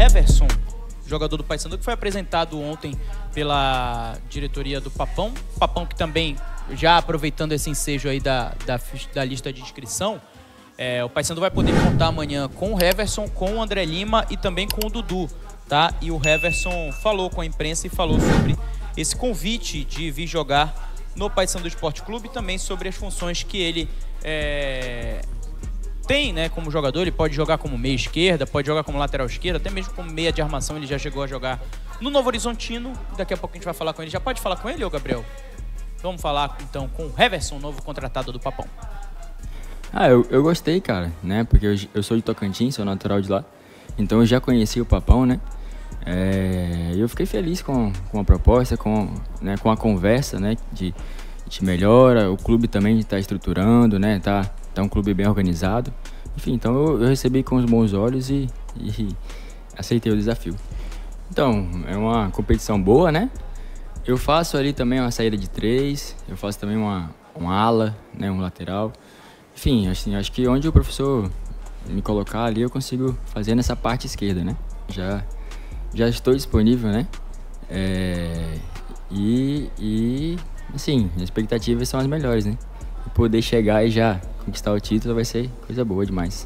Heverson, jogador do Paysandu, que foi apresentado ontem pela diretoria do Papão. Papão que também, já aproveitando esse ensejo aí da lista de inscrição, o Paysandu vai poder contar amanhã com o Heverson, com o André Lima e também com o Dudu, tá? E o Heverson falou com a imprensa e falou sobre esse convite de vir jogar no Paysandu Esporte Clube e também sobre as funções que ele tem, né, como jogador. Ele pode jogar como meia esquerda, pode jogar como lateral esquerda, até mesmo como meia de armação. Ele já chegou a jogar no Novo Horizontino. Daqui a pouco a gente vai falar com ele. Já pode falar com ele, ô Gabriel? Vamos falar então com o Heverson, novo contratado do Papão. Eu gostei, cara, né? Porque eu sou de Tocantins, sou natural de lá. Então eu já conheci o Papão, né? Eu fiquei feliz com a proposta, com a conversa, né? De melhora. O clube também está estruturando, né? Tá um clube bem organizado. Enfim, então eu recebi com os bons olhos e aceitei o desafio. Então, é uma competição boa, né? Eu faço ali também uma saída de 3, eu faço também uma ala, né? Um lateral. Enfim, assim, acho que onde o professor me colocar ali, eu consigo fazer nessa parte esquerda, né? Já estou disponível, né? Assim, as expectativas são as melhores, né? Poder chegar e já conquistar o título vai ser coisa boa demais.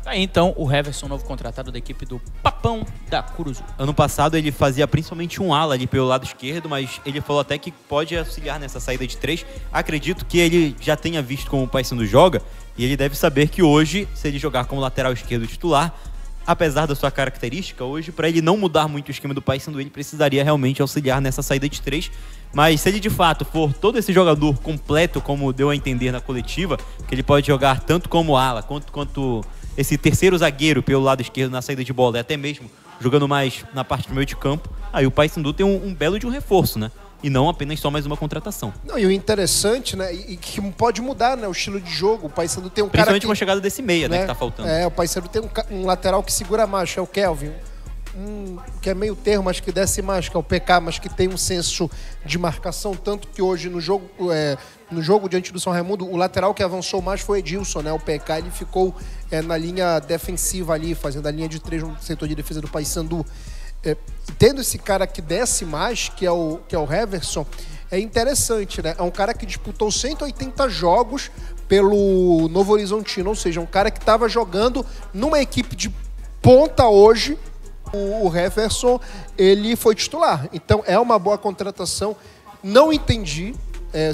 Aí então o Heverson, novo contratado da equipe do Papão da Curuzu. Ano passado ele fazia principalmente um ala ali pelo lado esquerdo, mas ele falou até que pode auxiliar nessa saída de 3. Acredito que ele já tenha visto como o Paysandu joga e ele deve saber que hoje, se ele jogar como lateral esquerdo titular, apesar da sua característica, hoje, para ele não mudar muito o esquema do Paysandu, ele precisaria realmente auxiliar nessa saída de 3. Mas se ele de fato for todo esse jogador completo, como deu a entender na coletiva, que ele pode jogar tanto como ala, quanto esse terceiro zagueiro pelo lado esquerdo na saída de bola, e até mesmo jogando mais na parte do meio de campo, aí o Paysandu tem um belo de um reforço, né? E não apenas só mais uma contratação. Não, e o interessante, né, e que pode mudar, né, o estilo de jogo. O Paysandu tem um cara principalmente com a chegada desse meia, né, que tá faltando. O Paysandu tem um lateral que segura mais, é o Kelvin. Que é meio termo, mas que desce mais, que é o PK, mas que tem um senso de marcação, tanto que hoje no jogo diante do São Raimundo, o lateral que avançou mais foi o Edilson, né? O PK, ele ficou na linha defensiva ali, fazendo a linha de 3 no setor de defesa do Paysandu. Tendo esse cara que desce mais, que é o Heverson, é interessante, né? É um cara que disputou 180 jogos pelo Novo Horizontino, ou seja, um cara que estava jogando numa equipe de ponta hoje. O Heverson, ele foi titular. Então, é uma boa contratação. Não entendi.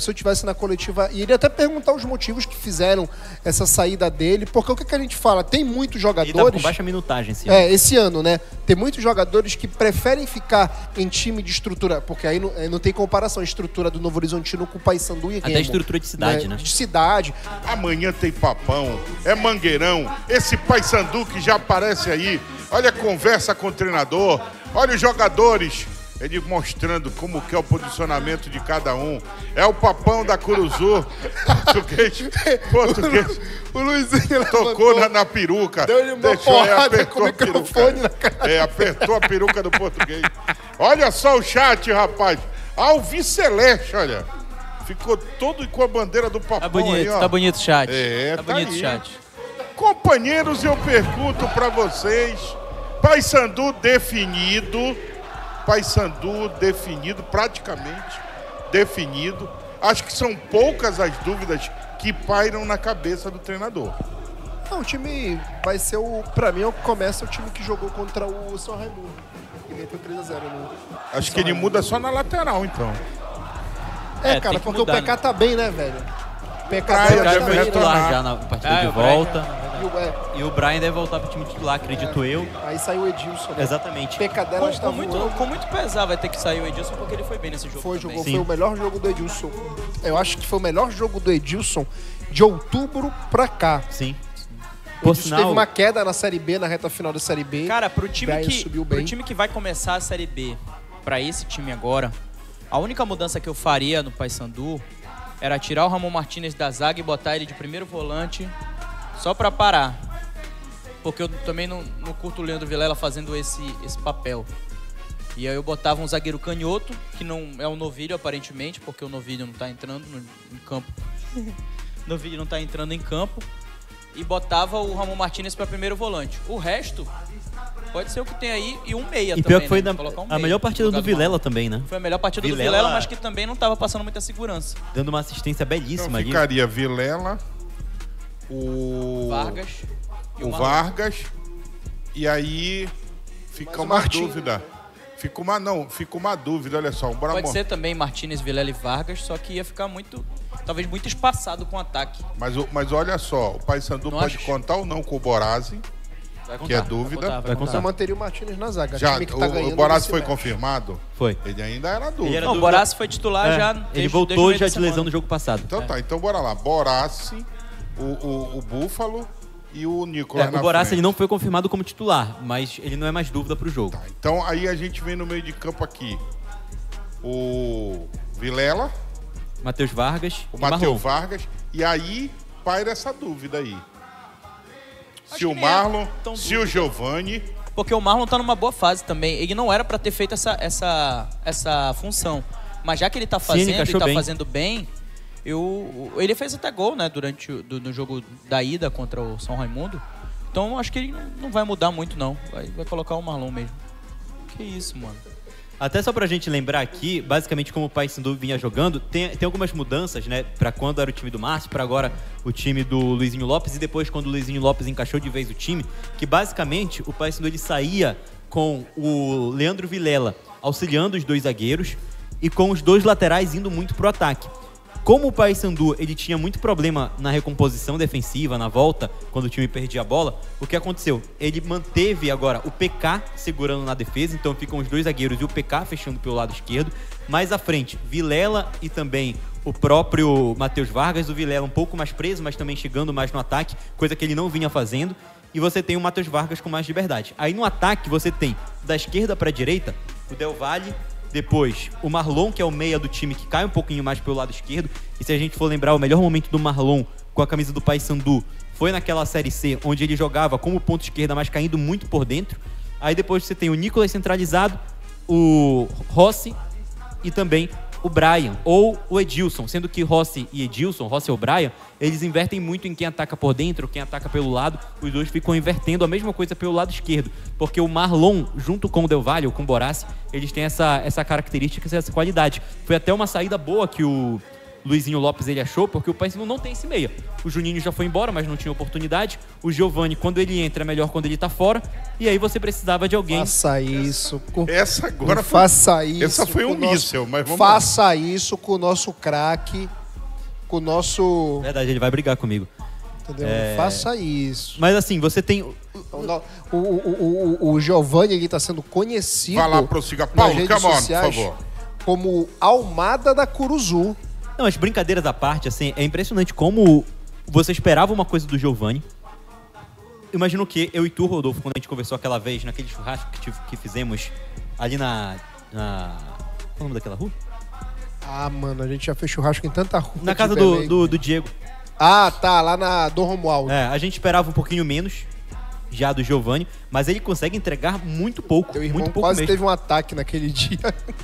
Se eu tivesse na coletiva, iria até perguntar os motivos que fizeram essa saída dele, porque o que a gente fala? Tem muitos jogadores... Ele tá com baixa minutagem esse ano. Esse ano, né? Tem muitos jogadores que preferem ficar em time de estrutura, porque aí não tem comparação a estrutura do Novo Horizontino com o Paysandu e Remo. Até estrutura de cidade, né? De cidade. Amanhã tem Papão, é Mangueirão, esse Paysandu que já aparece aí. Olha a conversa com o treinador, olha os jogadores... Ele mostrando como que é o posicionamento de cada um. É o Papão da Curuzu. Português. O Luizinho tocou na peruca. Deu-lhe uma porrada com o microfone na cara. Apertou a peruca do português. Olha só o chat, rapaz. Alviceleste, olha. Ficou todo com a bandeira do Papão. Tá bonito, aí, ó. Tá bonito o chat. Tá bonito o aí. chat. Companheiros, eu pergunto pra vocês. Paysandu definido. Paysandu definido, praticamente definido. Acho que são poucas as dúvidas que pairam na cabeça do treinador. Não, o time vai ser pra mim, começa o time que jogou contra o São Raimundo. E meteu 3-0 no Acho que ele muda só na lateral, então. Cara, porque mudar, o PK tá bem, né, velho? O PK deve titular já na partida de volta. E o Brian deve voltar pro time titular, acredito eu. Aí saiu o Edilson. Né? Exatamente. O PK dela está voando. Com muito pesar vai ter que sair o Edilson, porque ele foi bem nesse jogo. Foi o melhor jogo do Edilson. Eu acho que foi o melhor jogo do Edilson de outubro pra cá. Sim. O Edilson teve uma queda na Série B, na reta final da Série B. Cara, pro time que vai começar a Série B, pra esse time agora, a única mudança que eu faria no Paysandu era tirar o Ramon Martínez da zaga e botar ele de primeiro volante só pra parar. Porque eu também não curto o Leandro Vilela fazendo esse papel. E aí eu botava um zagueiro canhoto, que não é o Novilho aparentemente, porque o Novilho não tá entrando em campo. Novilho não tá entrando em campo. E botava o Ramon Martínez pra primeiro volante. O resto Pode ser o que tem aí e um meia E também, pior que foi né? Colocar um a meia melhor partida do no lugar Vilela Marlon. também, né? Foi a melhor partida do Vilela, Vilela, mas que também não tava passando muita segurança. Dando uma assistência Então belíssima ali. ficaria Vilela, o Vargas e o o Marlon. Vargas, e aí fica Mas o uma Martins, dúvida. Fica uma dúvida, olha só. Bora Pode ser também Martínez, Vilela e Vargas, só que ia ficar talvez muito espaçado com o ataque. Mas olha só, o Paysandu Não pode acho. contar ou não com o Borazzi, Vai que é dúvida. Vai Eu manteria o Martínez na zaga. Já, time que tá ganhando o Borazzi nesse foi match. confirmado? Foi. Ele ainda era dúvida. Ele era Não, o dúvida. Borazzi foi titular já. Ele desde o voltou meio já da de lesão semana. no jogo passado. Então tá, então bora lá. Borazzi, o Búfalo e o Nicolas na O Borazzi frente. ele não foi confirmado como titular, mas ele não é mais dúvida pro jogo. Tá, então aí a gente vem no meio de campo aqui. O Vilela, Matheus Vargas o e Marlon. Matheus Vargas, e aí paira essa dúvida aí. Acho Se o que nem é Marlon, tão se dúvida. o Giovani, Porque o Marlon tá numa boa fase também. Ele não era pra ter feito essa função. Mas já que ele tá Sim, fazendo ele e encaixou tá bem. fazendo bem, ele fez até gol, né, durante no jogo da ida contra o São Raimundo. Então acho que ele não vai mudar muito, não. Vai colocar o Marlon mesmo. Que isso, mano. Até só pra gente lembrar aqui, basicamente como o Paysandu vinha jogando, tem algumas mudanças, né? Pra quando era o time do Márcio, pra agora o time do Luizinho Lopes e depois quando o Luizinho Lopes encaixou de vez o time, que basicamente o Paysandu ele saía com o Leandro Vilela auxiliando os dois zagueiros e com os dois laterais indo muito pro ataque. Como o Paysandu ele tinha muito problema na recomposição defensiva, na volta, quando o time perdia a bola, o que aconteceu? Ele manteve agora o PK segurando na defesa, então ficam os dois zagueiros e o PK fechando pelo lado esquerdo. Mais à frente, Vilela e também o próprio Matheus Vargas. O Vilela um pouco mais preso, mas também chegando mais no ataque, coisa que ele não vinha fazendo. E você tem o Matheus Vargas com mais liberdade. Aí no ataque você tem da esquerda para a direita o Del Valle. Depois, o Marlon, que é o meia do time, que cai um pouquinho mais pelo lado esquerdo. E se a gente for lembrar, o melhor momento do Marlon com a camisa do Paysandu foi naquela Série C, onde ele jogava como ponto esquerda, mas caindo muito por dentro. Aí depois você tem o Nicolas centralizado, o Rossi e também o Brian, ou o Edilson. Sendo que Rossi e Edilson, Rossi ou Brian, eles invertem muito em quem ataca por dentro, quem ataca pelo lado. Os dois ficam invertendo a mesma coisa pelo lado esquerdo. Porque o Marlon, junto com o Del Valle ou com o Borazzi, eles têm essa característica, essa qualidade. Foi até uma saída boa que o Luizinho Lopes ele achou, porque o Paysandu não tem esse meia. O Juninho já foi embora, mas não tinha oportunidade. O Giovani, quando ele entra, é melhor quando ele tá fora. E aí você precisava de alguém. Faça isso. essa agora Não faça isso. Essa foi com um o nosso- míssel, mas vamos Faça isso com o nosso craque, com o nosso... Verdade, ele vai brigar comigo. Entendeu? Faça isso. Mas assim, você tem... Então, o Giovani ele tá sendo conhecido Vai lá, prossiga. nas Paulo, redes come on, por sociais favor. como Almada da Curuzu. Não, as brincadeiras à parte, assim, é impressionante como você esperava uma coisa do Giovani. Imagino que eu e tu, Rodolfo, quando a gente conversou aquela vez, naquele churrasco que fizemos ali na... Qual é o nome daquela rua? Ah, mano, a gente já fez churrasco em tanta rua. Na de casa Belém. do Diego. Ah, tá, lá na Dom Romualdo. É, a gente esperava um pouquinho menos já do Giovani, mas ele consegue entregar muito pouco. Teu irmão muito pouco quase mesmo. teve um ataque naquele dia.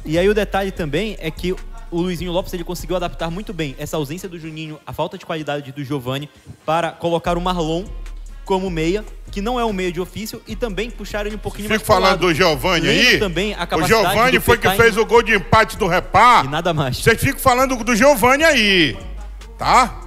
E aí o detalhe também é que o Luizinho Lopes ele conseguiu adaptar muito bem essa ausência do Juninho, a falta de qualidade do Giovani, para colocar o Marlon como meia, que não é um meia de ofício, e também puxar ele um pouquinho mais Fico pro falando lado. do Giovani Lendo aí. também a O capacidade Giovani do foi que PK fez o gol de empate do Repá. E nada mais. Vocês ficam falando do Giovani aí, tá?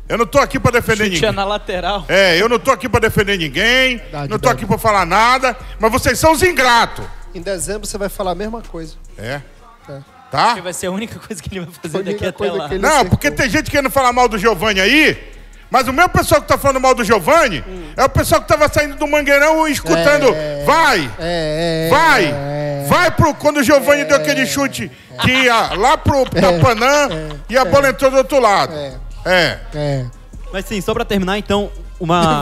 Eu não tô aqui pra defender Chute ninguém. na lateral. Eu não tô aqui pra defender ninguém, Verdade, não tô aqui pra falar nada, mas vocês são os ingratos. Em dezembro você vai falar a mesma coisa. É. É. Tá? Que vai ser a única coisa que ele vai fazer Foi a daqui única até coisa lá. que ele Não, acertou. porque tem gente querendo falar mal do Giovani aí, mas o mesmo pessoal que tá falando mal do Giovani é o pessoal que tava saindo do Mangueirão e escutando. Vai! Vai pro. Quando o Giovani deu aquele chute que ia lá pro Tapanã e a bola entrou do outro lado. É. Mas sim, só pra terminar, então,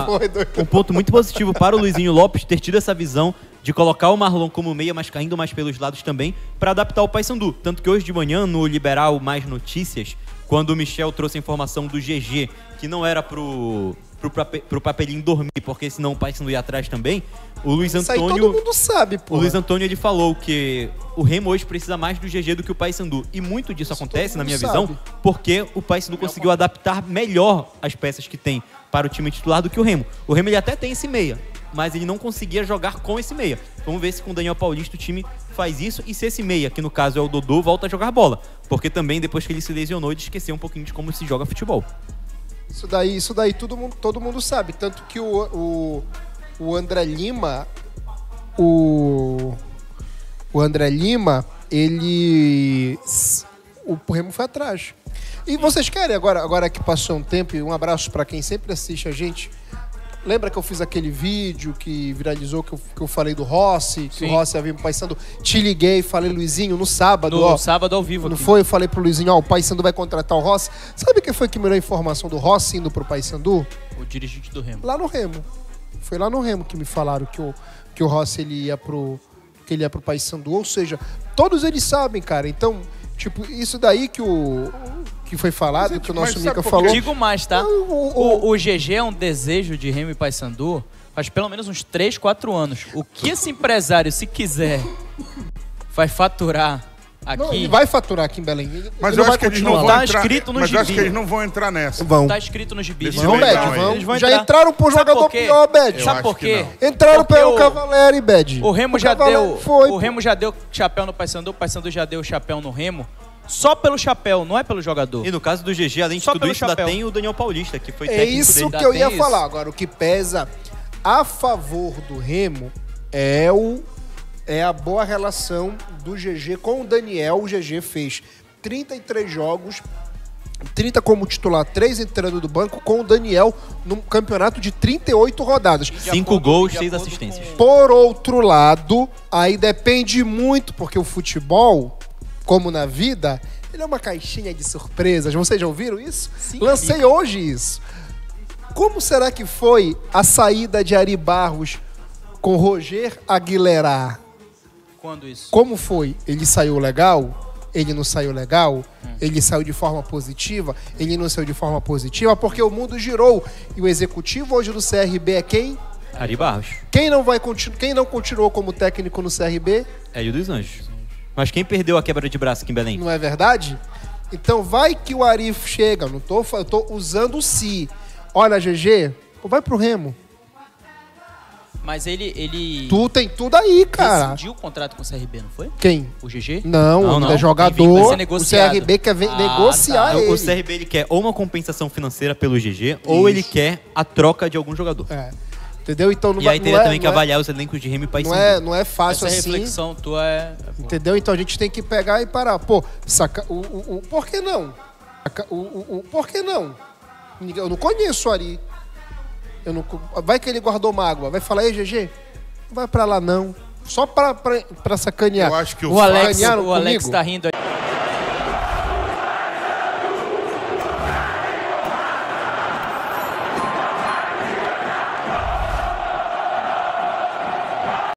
Foi, doido. um ponto muito positivo para o Luizinho Lopes ter tido essa visão de colocar o Marlon como meia, mas caindo mais pelos lados também, para adaptar o Paysandu. Tanto que hoje de manhã, no Liberal Mais Notícias, quando o Michel trouxe a informação do GG, que não era pro papelinho dormir, porque senão o Paysandu ia atrás também, o Luiz Isso aí Antônio... todo mundo sabe, pô. O Luiz Antônio ele falou que o Remo hoje precisa mais do GG do que o Paysandu. E muito disso acontece, todo na minha mundo visão, sabe. porque o Paysandu conseguiu adaptar melhor as peças que tem para o time titular do que o Remo. O Remo ele até tem esse meia, mas ele não conseguia jogar com esse meia. Vamos ver se com o Daniel Paulista o time faz isso e se esse meia, que no caso é o Dodô, volta a jogar bola. Porque também depois que ele se lesionou, ele esqueceu um pouquinho de como se joga futebol. Isso daí todo mundo sabe. Tanto que o André Lima, o André Lima, o Remo foi atrás. E vocês querem, agora que passou um tempo, e um abraço para quem sempre assiste a gente. Lembra que eu fiz aquele vídeo que viralizou, que eu falei do Rossi, que Sim. o Rossi havia me Paysandu. Te liguei, falei, Luizinho, no sábado. No sábado ao vivo. Não foi? Eu falei pro Luizinho, o Paysandu vai contratar o Rossi. Sabe quem foi que me deu a informação do Rossi indo pro Paysandu? O dirigente do Remo. Lá no Remo. Foi lá no Remo que me falaram que o Rossi ele ia pro Paysandu. Ou seja, todos eles sabem, cara. Então, tipo, isso daí que foi falado, que o nosso Mica falou. Digo mais, tá? O GG é um desejo de Remo e Paysandu faz pelo menos uns 3, 4 anos. O que esse empresário, se quiser, vai faturar aqui... Não, ele vai faturar aqui em Belém. Mas eu acho que eles não vão entrar... escrito no mas gibi. eu acho que eles não vão entrar nessa. Vão. Tá escrito no gibi. Vão, Bad. Já entraram por Sabe jogador por quê? pior, Bad. Sabe por quê? Entraram pelo Cavalieri, Bad. O Remo já deu chapéu no Paysandu, o Paysandu já deu chapéu no Remo. Só pelo chapéu, não é pelo jogador. E no caso do GG, além de tudo isso, ainda tem o Daniel Paulista, que foi técnico dele. É isso que eu ia falar. Agora, o que pesa a favor do Remo é a boa relação do GG com o Daniel. O GG fez 33 jogos, 30 como titular, 3 entrando do banco, com o Daniel num campeonato de 38 rodadas. 5 gols, 6 assistências. Por outro lado, aí depende muito, porque o futebol, como na vida, ele é uma caixinha de surpresas. Vocês já ouviram isso? Sim, Lancei amigo. Hoje isso. Como será que foi a saída de Ari Barros com Roger Aguilera? Quando isso? Como foi? Ele saiu legal? Ele não saiu legal? Ele saiu de forma positiva? Ele não saiu de forma positiva? Porque o mundo girou. E o executivo hoje do CRB é quem? Ari Barros. Quem não continuou como técnico no CRB? Hélio dos Anjos. Mas quem perdeu a quebra de braço aqui em Belém? Não é verdade? Então vai que o Ari chega. Eu tô usando o si. Olha, GG, vai pro Remo. Mas ele... Tu tem tudo aí, cara. Rescindiu o contrato com o CRB, não foi? Quem? O GG? Não. É jogador. Vai ser negociado. O CRB quer negociar ele. O CRB ele quer ou uma compensação financeira pelo GG, ou ele quer a troca de algum jogador. Entendeu? Então, e aí teria também que avaliar os elencos de Remo e Paysandu. Não é fácil essa assim. Essa reflexão tua é... Entendeu? Então a gente tem que pegar e parar. Pô, por que não? Por que não? Eu não conheço o Ari. Vai que ele guardou mágoa. Vai falar, ei, GG, não vai pra lá não. Só pra sacanear. Eu acho que o Alex tá rindo aí.